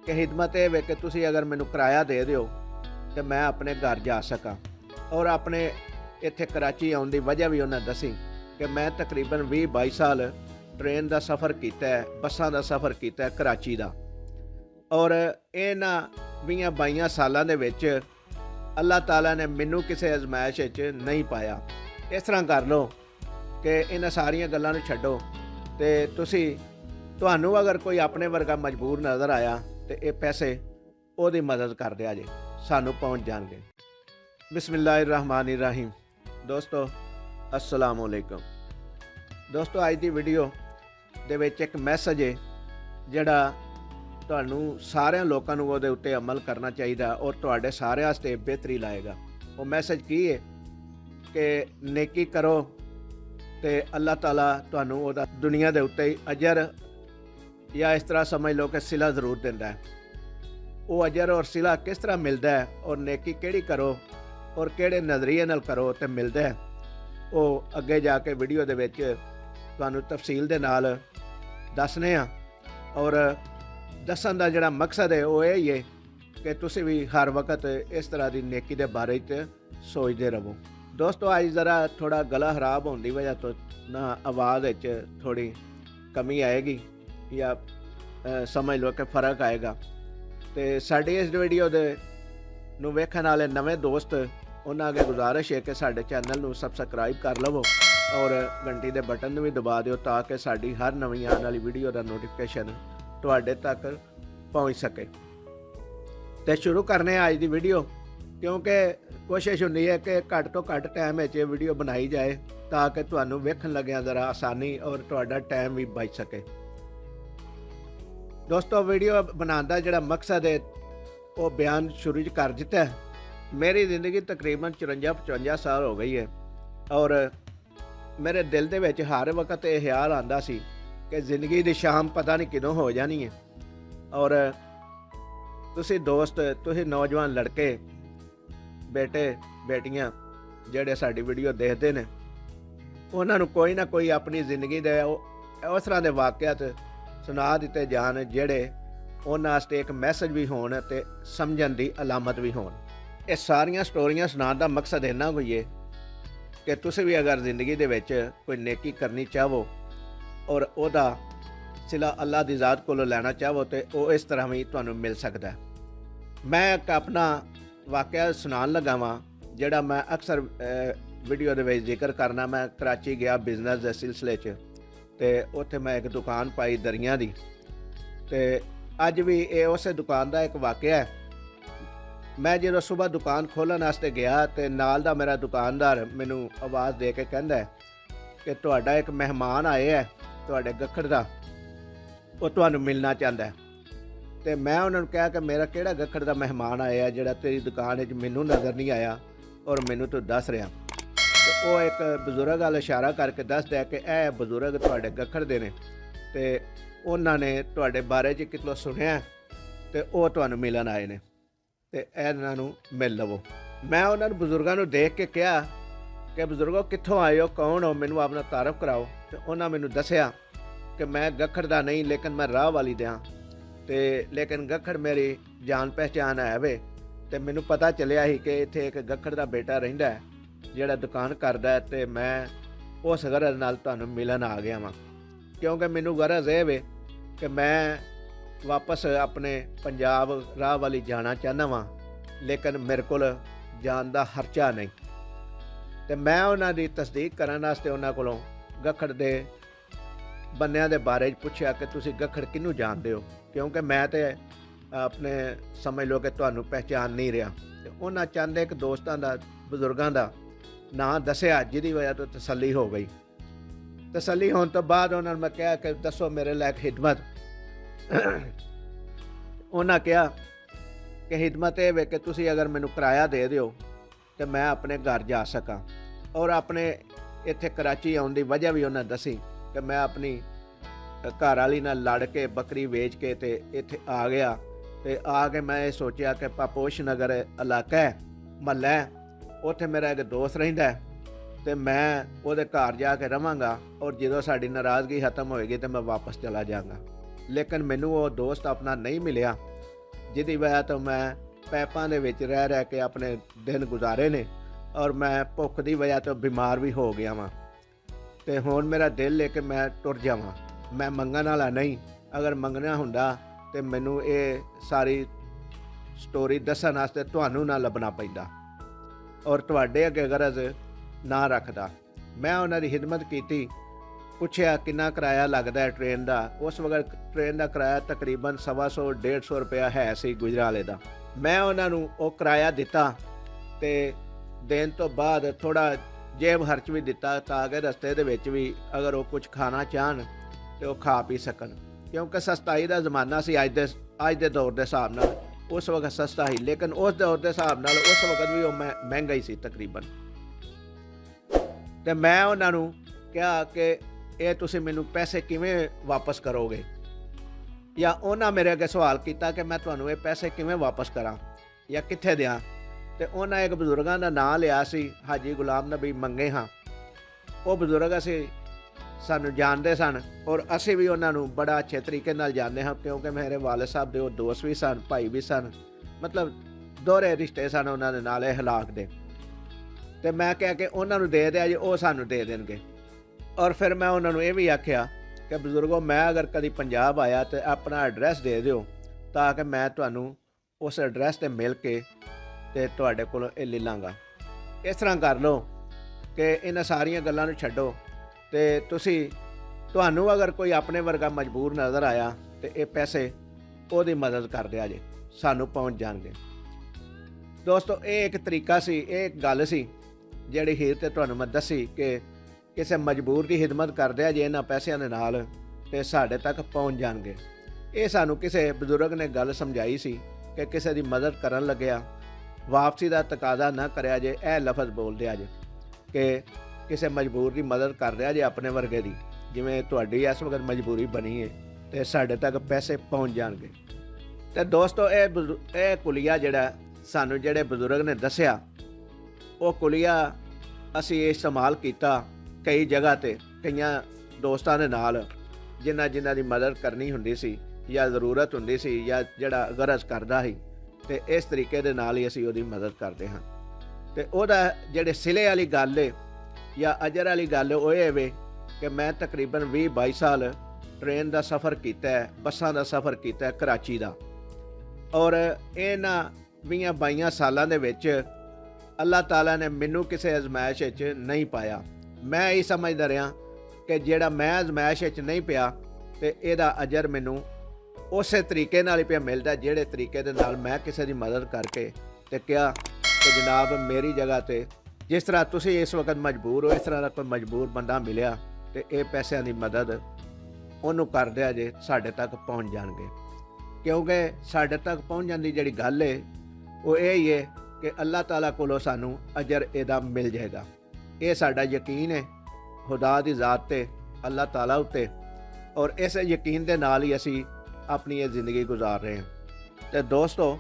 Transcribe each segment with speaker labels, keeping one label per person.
Speaker 1: कि खिदमत ये वे कि तुसी अगर मैनू किराया दे दिओ तो मैं अपने घर जा सकां। और अपने इत्थे कराची आउण दी वजह भी उन्हें दसी कि मैं तकरीबन 20-22 साल ट्रेन का सफ़र किया है, बसां का सफ़र किया है कराची का। और इन्हां 20-22 सालों दे विच अल्लाह ताला ने मैनू किसी अजमाइश विच नहीं पाया। इस तरह कर लो कि इन्हां सारियां गल्लां नूं छड्डो ते तुहानू अगर कोई अपने वर्गा मजबूर नज़र आया तो ये पैसे ओदी मदद कर दिया जे, सानू पहुँच जाएंगे। बिस्मिल्लाहिर्रहमानिर्रहीम। दोस्तों अस्सलाम वालेकुम। दोस्तों अज की वीडियो दे विच एक मैसेज है जिहड़ा तुहानू सारे लोगों को उहदे उत्ते अमल करना चाहिए और तुहाडे सारे वास्ते बेहतरी लाएगा। वो मैसेज की है कि नेकी करो तो अल्लाह ताला तुहानू उहदा दुनिया दे उत्ते ही अजर या इस तरह समझ लो कि सिला जरूर दिंदा है। वो अजर और सिला किस तरह मिलता है और नेकी केड़ी करो और केड़े नज़रिए नाल करो तो मिलता है, वो अगे जाके वीडियो दे विच तुहानू तफसील दे नाल दसने आ। और दसन का जिहड़ा मकसद है वो यही है कि तुसी भी हर वक्त इस तरह की नेकी के बारे सोचते रहो। दोस्तों अज ज़रा थोड़ा गला खराब होने की वजह तो ना आवाज़ थोड़ी कमी आएगी या समझ लो कि फ़र्क आएगा। तो साड़ी इस वीडियो दे नूं वेखण वाले नवे दोस्त उन्हां अगे गुजारिश है कि साडे चैनल नूं सबसक्राइब कर लवो और घंटी दे बटन नूं भी दबा दिओ ताकि साडी हर नवीं आने वाली वीडियो का नोटिफिकेशन तुहाडे तक पहुँच सके। तो शुरू करने अज की वीडियो, क्योंकि कोशिश होंदी है कि घट तो घट टाइम में वीडियो बनाई जाए ताकि तुहानू वेखण लग्या ज़रा आसानी और तुहाडा टाइम भी बच सके। दोस्तों वीडियो बनाने का जिहड़ा मकसद है वो बयान शुरू कर दिता है। मेरी ज़िंदगी तकरीबन 54-55 साल हो गई है और मेरे दिल दे विच हर वक्त ये ख्याल आंदा सी कि ज़िंदगी दी शाम पता नहीं किदों हो जानी है। और तुसी दोस्त, तुसी नौजवान लड़के, बेटे बेटियां जिहड़े साडी वीडियो देखते हैं उन्हां नूं कोई ना कोई अपनी ज़िंदगी दे उस तरह के वाक़यात सुना दिते जान जिहड़े उन्हां वास्ते एक मैसेज भी होण ते समझण दी अलामत भी होण। ये सारियां स्टोरियां सुनाने का मकसद इन्ना कोई है कि तुसी भी अगर ज़िंदगी दे विच कोई नेकी करनी चाहो और ओदा सिला अल्लाह दी ज़ात कोलों लैना चाहो तो वो इस तरह भी तुहानू मिल सकता है। मैं एक अपना वाक़या सुनान लगा वां जिहड़ा मैं अक्सर वीडियो दे विच जिक्र करना। मैं कराची गया बिजनेस के सिलसिले ते उत्थे मैं एक दुकान पाई दरियां दी। ते अज भी ये उस दुकान का एक वाक़या है। मैं जो सुबह दुकान खोलण वास्ते गया तो नाल दा मेरा दुकानदार मैनू आवाज़ दे के कहंदा है कि तुहाडा एक मेहमान आए है तुहाडे गखड़ दा, वो तुहानू मिलना चाहता है। तो मैं उन्होंने कहा कि मेरा किहड़ा गखड़ दा मेहमान आया जिहड़ा तेरी दुकान विच मैनू नज़र नहीं आया और मैनू तू दस रहा। तो वो एक बजुर्ग वाल इशारा करके दस दिया कि यह बजुर्ग तुहाडे गखड़ दे ने ते उन्हां ने तुहाडे बारे च कितों सुनिया ते वो तुहानू मिलन आए ने ते इन्हां नू मिल लवो। मैं उन्होंने बजुर्गों को देख के कहा कि बजुर्गो कित्थों आए हो, कौन हो, मैनू अपना तारफ कराओ। तो उन्होंने मैनू दसिया कि मैं गखड़ दा नहीं लेकिन मैं राह वाली दियाँ ते लेकिन गखड़ मेरी जान पहचान है वे। तो मैनू पता चलिया ही कि इत्थे एक गखड़ दा बेटा रहिंदा है जिहड़ा दुकान करदा है ते मैं उस गरज नाल तुहानू मिलन आ गया वां, क्योंकि मैनू गरज ये वे कि मैं वापस अपने पंजाब राह वाली जाना चाहना वां लेकिन मेरे कोल जान दा खर्चा नहीं। तो मैं उन्हां दी तस्दीक करन वास्ते उन्हां कोलों गखड़ दे बन्नियां दे बारे पुछया कि तुसी गखड़ किनू जानदे हो, क्योंकि मैं तो अपने समझ लो कि तुहानू पहचान नहीं रहा। तो उन्हां चंद एक दोस्तां दा बजुर्गां दा नां दसिया जिहदी वजह तो तसल्ली हो गई। तसल्ली होने तो बाद उन्होंने मैं कहा कि दसो मेरे लायक खिदमत। उन्हें कहा कि खिदमत ये वे कि तुसी अगर मैनू किराया दे दिओ तो मैं अपने घर जा सकां। और अपने इत्थे कराची आउण दी वजह भी उन्हें दसी कि मैं अपनी घर वाली नाल लड़ के बकरी वेच के ते इत्थे आ गया। तो आके मैं ये सोचा कि पापोश नगर इलाका है, महल्ला है, उत्थे मेरा एक दोस्त रहिंदा है तो मैं उहदे घर जाके रवांगा और जो साडी नाराज़गी खत्म होएगी तो मैं वापस चला जाऊँगा। लेकिन मैनू वो दोस्त अपना नहीं मिलिया ਜਿਹਦੀ ਵਜ੍ਹਾ ਤੋਂ ਮੈਂ ਪੈਪਾਂ ਦੇ ਵਿੱਚ ਰਹਿ ਕੇ ਆਪਣੇ ਦਿਨ ਗੁਜ਼ਾਰੇ ਨੇ ਔਰ ਮੈਂ ਭੁੱਖ ਦੀ ਵਜ੍ਹਾ ਤੋਂ ਬਿਮਾਰ ਵੀ ਹੋ ਗਿਆ ਵਾਂ। ਤੇ ਹੁਣ ਮੇਰਾ ਦਿਲ ਲੈ ਕੇ ਮੈਂ ਟੁਰ ਜਾਵਾਂ। ਮੈਂ ਮੰਗਣ ਵਾਲਾ ਨਹੀਂ, ਅਗਰ ਮੰਗਣਾ ਹੁੰਦਾ ਤੇ ਮੈਨੂੰ ਇਹ ਸਾਰੀ ਸਟੋਰੀ ਦੱਸਣ ਵਾਸਤੇ ਤੁਹਾਨੂੰ ਨਾ ਲੱਭਣਾ ਪੈਂਦਾ ਔਰ ਤੁਹਾਡੇ ਅੱਗੇ ਗਰਜ਼ ਨਾ ਰੱਖਦਾ। ਮੈਂ ਉਹਨਾਂ ਦੀ ਖਿਦਮਤ ਕੀਤੀ, ਪੁੱਛਿਆ ਕਿੰਨਾ ਕਿਰਾਇਆ ਲੱਗਦਾ ਹੈ ਟ੍ਰੇਨ ਦਾ। ਉਸ ਵਕਤ ਟ੍ਰੇਨ ਦਾ ਕਿਰਾਇਆ ਤਕਰੀਬਨ 125-150 ਰੁਪਇਆ ਹੈ ਸੀ ਗੁਜਰਾਲੇ ਦਾ। ਮੈਂ ਉਹਨਾਂ ਨੂੰ ਉਹ ਕਿਰਾਇਆ ਦਿੱਤਾ ਤੇ ਦੇਣ ਤੋਂ ਬਾਅਦ ਥੋੜ੍ਹਾ ਜੇਬ ਖਰਚ ਵੀ ਦਿੱਤਾ ਤਾਂ ਕਿ ਰਸਤੇ ਦੇ ਵਿੱਚ ਵੀ ਅਗਰ ਉਹ ਕੁਝ ਖਾਣਾ ਚਾਹਣ ਤੇ ਉਹ ਖਾ ਪੀ ਸਕਣ, ਕਿਉਂਕਿ ਸਸਤਾਈ ਦਾ ਜ਼ਮਾਨਾ ਸੀ ਅੱਜ ਦੇ ਦੌਰ ਦੇ ਹਿਸਾਬ ਨਾਲ। ਉਸ ਵਕਤ ਸਸਤਾ ਸੀ, ਲੇਕਿਨ ਉਸ ਦੌਰ ਦੇ ਹਿਸਾਬ ਨਾਲ ਉਸ ਵਕਤ ਵੀ ਉਹ ਮਹਿੰਗਾ ਹੀ ਸੀ ਤਕਰੀਬਨ। ਤੇ ਮੈਂ ਉਹਨਾਂ ਨੂੰ ਕਿਹਾ ਕਿ ਇਹ ਤੁਸੀਂ ਮੈਨੂੰ ਪੈਸੇ ਕਿਵੇਂ ਵਾਪਸ ਕਰੋਗੇ, ਜਾਂ ਉਹਨਾਂ ਮੇਰੇ ਅੱਗੇ ਸਵਾਲ ਕੀਤਾ ਕਿ ਮੈਂ ਤੁਹਾਨੂੰ ਇਹ ਪੈਸੇ ਕਿਵੇਂ ਵਾਪਸ ਕਰਾਂ ਜਾਂ ਕਿੱਥੇ ਦਿਆਂ। ਤੇ ਉਹਨਾਂ ਇੱਕ ਬਜ਼ੁਰਗਾਂ ਦਾ ਨਾਂ ਲਿਆ ਸੀ, ਹਾਜੀ ਗੁਲਾਮ ਨਬੀ ਮੰਗੇ ਹਾਂ। ਉਹ ਬਜ਼ੁਰਗ ਅਸੀਂ ਸਾਨੂੰ ਜਾਣਦੇ ਸਨ ਔਰ ਅਸੀਂ ਵੀ ਉਹਨਾਂ ਨੂੰ ਬੜਾ ਅੱਛੇ ਤਰੀਕੇ ਨਾਲ ਜਾਣਦੇ ਹਾਂ, ਕਿਉਂਕਿ ਮੇਰੇ ਵਾਲਿਦ ਸਾਹਿਬ ਦੇ ਉਹ ਦੋਸਤ ਵੀ ਸਨ, ਭਾਈ ਵੀ ਸਨ, ਮਤਲਬ ਦੋਹਰੇ ਰਿਸ਼ਤੇ ਸਨ ਉਹਨਾਂ ਦੇ ਨਾਲ ਇਹ ਹਲਾਕ ਦੇ। ਤੇ ਮੈਂ ਕਿਹਾ ਕਿ ਉਹਨਾਂ ਨੂੰ ਦੇ ਦਿਆ ਜੀ, ਉਹ ਸਾਨੂੰ ਦੇ ਦੇਣਗੇ। ਔਰ ਫਿਰ ਮੈਂ ਉਹਨਾਂ ਨੂੰ ਇਹ ਵੀ ਆਖਿਆ ਕਿ ਬਜ਼ੁਰਗੋ, ਮੈਂ ਅਗਰ ਕਦੀ ਪੰਜਾਬ ਆਇਆ ਤਾਂ ਆਪਣਾ ਐਡਰੈਸ ਦੇ ਦਿਓ ਤਾਂ ਕਿ ਮੈਂ ਤੁਹਾਨੂੰ ਉਸ ਐਡਰੈਸ 'ਤੇ ਮਿਲ ਕੇ ਤੇ ਤੁਹਾਡੇ ਕੋਲੋਂ ਇਹ ਲੈ ਲਾਂਗਾ। ਇਸ ਤਰ੍ਹਾਂ ਕਰ ਲਓ ਕਿ ਇਹਨਾਂ ਸਾਰੀਆਂ ਗੱਲਾਂ ਨੂੰ ਛੱਡੋ ਤੇ ਤੁਹਾਨੂੰ ਅਗਰ ਕੋਈ ਆਪਣੇ ਵਰਗਾ ਮਜਬੂਰ ਨਜ਼ਰ ਆਇਆ ਤੇ ਇਹ ਪੈਸੇ ਉਹਦੀ ਮਦਦ ਕਰ ਦਿਆ ਜੇ, ਸਾਨੂੰ ਪਹੁੰਚ ਜਾਣਗੇ। ਦੋਸਤੋ, ਇਹ ਇੱਕ ਤਰੀਕਾ ਸੀ, ਇਹ ਇੱਕ ਗੱਲ ਸੀ ਜਿਹੜੀ ਹੀਰ ਤੇ ਤੁਹਾਨੂੰ ਮੈਂ ਦੱਸੀ ਕਿ ਕਿਸੇ ਮਜਬੂਰ ਦੀ ਖਿਦਮਤ ਕਰਦੇ ਆ ਜੇ ਇਹਨਾਂ ਪੈਸਿਆਂ ਦੇ ਨਾਲ ਤੇ ਸਾਡੇ ਤੱਕ ਪਹੁੰਚ ਜਾਣਗੇ। ਇਹ ਸਾਨੂੰ ਕਿਸੇ ਬਜ਼ੁਰਗ ਨੇ ਗੱਲ ਸਮਝਾਈ ਸੀ ਕਿ ਕਿਸੇ ਦੀ ਮਦਦ ਕਰਨ ਲੱਗਿਆ ਵਾਪਸੀ ਦਾ ਤਕਾਜ਼ਾ ਨਾ ਕਰਿਆ ਜੇ। ਇਹ ਲਫ਼ਜ਼ ਬੋਲਦੇ ਆ ਜੇ ਕਿ ਕਿਸੇ ਮਜਬੂਰ ਦੀ ਮਦਦ ਕਰ ਰਿਹਾ ਜੇ ਆਪਣੇ ਵਰਗੇ ਦੀ, ਜਿਵੇਂ ਤੁਹਾਡੀ ਇਸ ਵਕਤ ਮਜਬੂਰੀ ਬਣੀ ਹੈ ਤੇ ਸਾਡੇ ਤੱਕ ਪੈਸੇ ਪਹੁੰਚ ਜਾਣਗੇ। ਤੇ ਦੋਸਤੋ, ਇਹ ਕੁਲੀਆ ਜਿਹੜਾ ਸਾਨੂੰ ਜਿਹੜੇ ਬਜ਼ੁਰਗ ਨੇ ਦੱਸਿਆ, ਉਹ ਕੁਲੀਆ ਅਸੀਂ ਇਸਤੇਮਾਲ ਕੀਤਾ ਕਈ ਜਗ੍ਹਾ 'ਤੇ, ਕਈਆਂ ਦੋਸਤਾਂ ਦੇ ਨਾਲ ਜਿਨ੍ਹਾਂ ਦੀ ਮਦਦ ਕਰਨੀ ਹੁੰਦੀ ਸੀ ਜਾਂ ਜ਼ਰੂਰਤ ਹੁੰਦੀ ਸੀ ਜਾਂ ਜਿਹੜਾ ਗਰਜ਼ ਕਰਦਾ ਸੀ, ਤੇ ਇਸ ਤਰੀਕੇ ਦੇ ਨਾਲ ਹੀ ਅਸੀਂ ਉਹਦੀ ਮਦਦ ਕਰਦੇ ਹਾਂ। ਤੇ ਉਹਦਾ ਜਿਹੜੇ ਸਿਲੇ ਵਾਲੀ ਗੱਲ ਹੈ ਜਾਂ ਅਜਰ ਵਾਲੀ ਗੱਲ ਉਹ ਇਹ ਵੇ ਕਿ ਮੈਂ ਤਕਰੀਬਨ 20-22 ਸਾਲ ਟ੍ਰੇਨ ਦਾ ਸਫ਼ਰ ਕੀਤਾ ਹੈ, ਬੱਸਾਂ ਦਾ ਸਫ਼ਰ ਕੀਤਾ ਹੈ ਕਰਾਚੀ ਦਾ। ਔਰ ਇਹਨਾਂ 20-22 ਸਾਲਾਂ ਦੇ ਵਿੱਚ ਅੱਲਾਹ ਤਾਲਾ ਨੇ ਮੈਨੂੰ ਕਿਸੇ ਅਜ਼ਮਾਇਸ਼ ਵਿੱਚ ਨਹੀਂ ਪਾਇਆ। ਮੈਂ ਇਹ ਸਮਝਦਾ ਰਿਹਾ ਕਿ ਜਿਹੜਾ ਮੈਂ ਅਜ਼ਮਾਇਸ਼ ਵਿੱਚ ਨਹੀਂ ਪਿਆ ਤੇ ਇਹਦਾ ਅਜਰ ਮੈਨੂੰ ਉਸੇ ਤਰੀਕੇ ਨਾਲ ਹੀ ਪਿਆ ਮਿਲਦਾ ਜਿਹੜੇ ਤਰੀਕੇ ਦੇ ਨਾਲ ਮੈਂ ਕਿਸੇ ਦੀ ਮਦਦ ਕਰਕੇ ਤੇ ਕਿਹਾ ਕਿ ਜਨਾਬ ਮੇਰੀ ਜਗ੍ਹਾ 'ਤੇ ਜਿਸ ਤਰ੍ਹਾਂ ਤੁਸੀਂ ਇਸ ਵਕਤ ਮਜਬੂਰ ਹੋ, ਇਸ ਤਰ੍ਹਾਂ ਦਾ ਕੋਈ ਮਜਬੂਰ ਬੰਦਾ ਮਿਲਿਆ ਤੇ ਇਹ ਪੈਸਿਆਂ ਦੀ ਮਦਦ ਉਹਨੂੰ ਕਰ ਦਿਆ ਜੇ, ਸਾਡੇ ਤੱਕ ਪਹੁੰਚ ਜਾਣਗੇ। ਕਿਉਂਕਿ ਸਾਡੇ ਤੱਕ ਪਹੁੰਚਣ ਦੀ ਜਿਹੜੀ ਗੱਲ ਹੈ ਉਹ ਇਹ ਹੀ ਹੈ ਕਿ ਅੱਲਾਹ ਤਾਲਾ ਕੋਲੋਂ ਸਾਨੂੰ ਅਜਰ ਇਹਦਾ ਮਿਲ ਜਾਏਗਾ। ਇਹ ਸਾਡਾ ਯਕੀਨ ਹੈ ਖੁਦਾ ਦੀ ਜ਼ਾਤ ਤੇ, ਅੱਲਾਹ ਤਾਲਾ ਉੱਤੇ, ਔਰ ਇਸ ਯਕੀਨ ਦੇ ਨਾਲ ਹੀ ਅਸੀਂ ਆਪਣੀ ਇਹ ਜ਼ਿੰਦਗੀ ਗੁਜ਼ਾਰ ਰਹੇ ਹਾਂ। ਤੇ ਦੋਸਤੋ,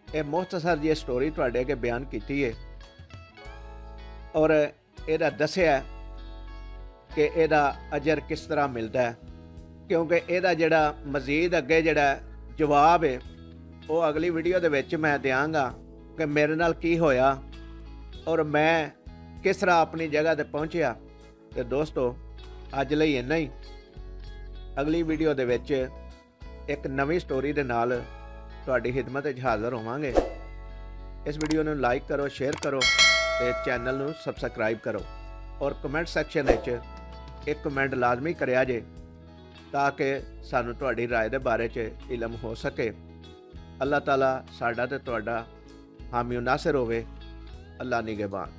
Speaker 1: ਇਹ ਮੁਖਤਸਰ ਜਿਹੀ ਸਟੋਰੀ ਤੁਹਾਡੇ ਅੱਗੇ ਬਿਆਨ ਕੀਤੀ ਹੈ ਔਰ ਇਹਦਾ ਦੱਸਿਆ ਕਿ ਇਹਦਾ ਅਜਰ ਕਿਸ ਤਰ੍ਹਾਂ ਮਿਲਦਾ ਹੈ, ਕਿਉਂਕਿ ਇਹਦਾ ਜਿਹੜਾ ਮਜ਼ੀਦ ਅੱਗੇ ਜਿਹੜਾ ਜਵਾਬ ਹੈ ਉਹ ਅਗਲੀ ਵੀਡੀਓ ਦੇ ਵਿੱਚ ਮੈਂ ਦਿਆਂਗਾ ਕਿ ਮੇਰੇ ਨਾਲ ਕੀ ਹੋਇਆ ਔਰ ਮੈਂ ਕਿਸ ਤਰ੍ਹਾਂ ਆਪਣੀ ਜਗ੍ਹਾ 'ਤੇ ਪਹੁੰਚਿਆ। ਤੇ ਦੋਸਤੋ, ਅੱਜ ਲਈ ਇੰਨਾ ਹੀ। ਅਗਲੀ ਵੀਡੀਓ ਦੇ ਵਿੱਚ ਇੱਕ ਨਵੀਂ ਸਟੋਰੀ ਦੇ ਨਾਲ ਤੁਹਾਡੀ ਖਿਦਮਤ ਵਿੱਚ ਹਾਜ਼ਰ ਹੋਵਾਂਗੇ। ਇਸ ਵੀਡੀਓ ਨੂੰ ਲਾਈਕ ਕਰੋ, ਸ਼ੇਅਰ ਕਰੋ ਤੇ ਚੈਨਲ ਨੂੰ ਸਬਸਕ੍ਰਾਈਬ ਕਰੋ ਔਰ ਕਮੈਂਟ ਸੈਕਸ਼ਨ ਵਿੱਚ ਇੱਕ ਕਮੈਂਟ ਲਾਜ਼ਮੀ ਕਰਿਆ ਜੇ ਤਾਂ ਕਿ ਸਾਨੂੰ ਤੁਹਾਡੀ ਰਾਏ ਦੇ ਬਾਰੇ 'ਚ ਇਲਮ ਹੋ ਸਕੇ। ਅੱਲਾਹ ਤਾਲਾ ਸਾਡਾ ਤੇ ਤੁਹਾਡਾ ਹਾਮੀ ਨਾਸਿਰ ਹੋਵੇ। ਅੱਲਾਹ ਨਿਗਹਿਬਾਨ।